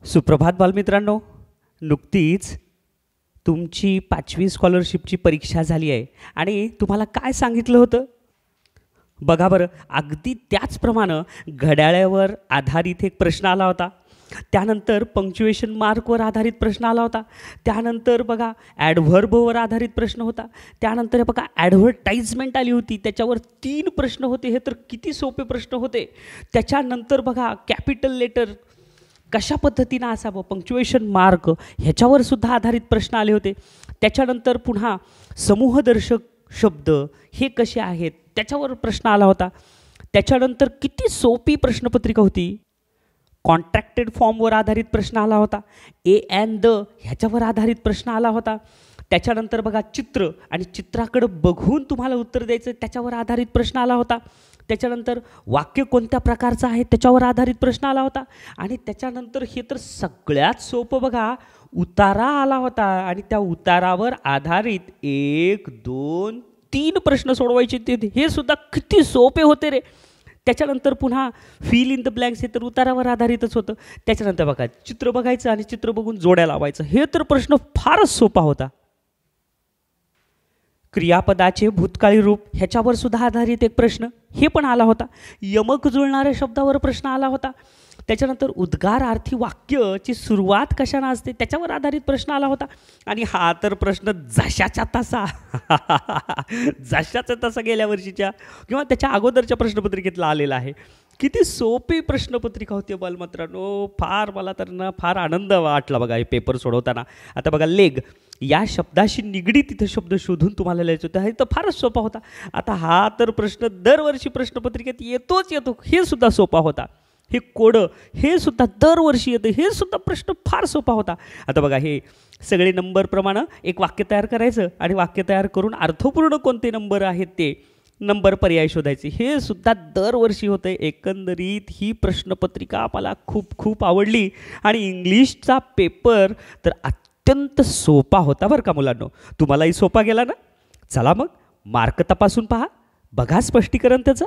सुप्रभात बालमित्रांनो, नुकतीच तुमची 5वी स्कॉलरशिपची परीक्षा झाली आहे आणि तुम्हाला काय सांगितलं होतं? बघा बरं, अगदी त्याचप्रमाणे घड्याळावर आधारित एक प्रश्न आला होता. त्यानंतर पंक्च्युएशन मार्कवर आधारित प्रश्न आला होता. त्यानंतर बघा ॲडव्हर्बवर आधारित प्रश्न होता. त्यानंतर बघा ॲडव्हर्टाइजमेंट आली होती, त्याच्यावर 3 प्रश्न होते. हे तर किती सोपे प्रश्न होते. त्याच्यानंतर बघा कॅपिटल लेटर कशा पद्धतीनं असावं, पंक्च्युएशन मार्क ह्याच्यावर सुद्धा आधारित प्रश्न आले होते. त्याच्यानंतर पुन्हा समूहदर्शक शब्द हे कसे आहेत त्याच्यावर प्रश्न आला होता. त्याच्यानंतर किती सोपी प्रश्नपत्रिका होती. कॉन्ट्रॅक्टेड फॉर्मवर आधारित प्रश्न आला होता. ए अँड द ह्याच्यावर आधारित प्रश्न आला होता. त्याच्यानंतर बघा चित्र आणि चित्राकडं बघून तुम्हाला उत्तर द्यायचं त्याच्यावर आधारित प्रश्न आला होता. त्याच्यानंतर वाक्य कोणत्या प्रकारचं आहे त्याच्यावर आधारित प्रश्न आला होता. आणि त्याच्यानंतर हे तर सगळ्यात सोपं बघा, उतारा आला होता आणि त्या उतारावर आधारित 1, 2, 3 प्रश्न सोडवायचे ते हे सुद्धा किती सोपे होते रे. त्याच्यानंतर पुन्हा फिल इन द ब्लँक्स हे तर उतारावर आधारितच होतं. त्याच्यानंतर बघा चित्र बघायचं आणि चित्र बघून जोड्या लावायचं हे तर प्रश्न फारच सोपा होता. क्रियापदाचे भूतकाळी रूप ह्याच्यावर सुद्धा आधारित एक प्रश्न हे पण आला होता. यमक जुळणाऱ्या शब्दावर प्रश्न आला होता. त्याच्यानंतर उद्गारार्थी वाक्याची सुरुवात कशाने असते त्याच्यावर आधारित प्रश्न आला होता. आणि हा तर प्रश्न जशाच्या तसा जशाच्या तसा गेल्या वर्षीच्या किंवा त्याच्या अगोदरच्या प्रश्नपत्रिकेतला आलेला आहे. किती सोपी प्रश्नपत्रिका होती बालमित्रांनो. मला तर ना फार आनंद वाटला बघा हे पेपर सोडवताना. आता बघा लेग या शब्दाशी निगडीत इथं शब्द शोधून तुम्हाला लिहायचं होतं. हे तर फारच सोपा होता. आता हा तर प्रश्न दरवर्षी प्रश्नपत्रिकेत येतो हे सुद्धा सोपा होता. हे कोडं हे सुद्धा दरवर्षी येतं हे सुद्धा प्रश्न फार सोपा होता. आता बघा हे सगळे नंबरप्रमाणे एक वाक्य तयार करायचं आणि वाक्य तयार करून अर्थपूर्ण कोणते नंबर आहेत ते नंबर पर्याय शोधायचे हे सुद्धा दरवर्षी होतं. एकंदरीत ही प्रश्नपत्रिका मला खूप आवडली आणि इंग्लिशचा पेपर तर अत्यंत सोपा होता बरं का मुलांनो. तुम्हालाही सोपा गेला ना. चला मग मार्क तपासून पहा, बघा स्पष्टीकरण त्याचं.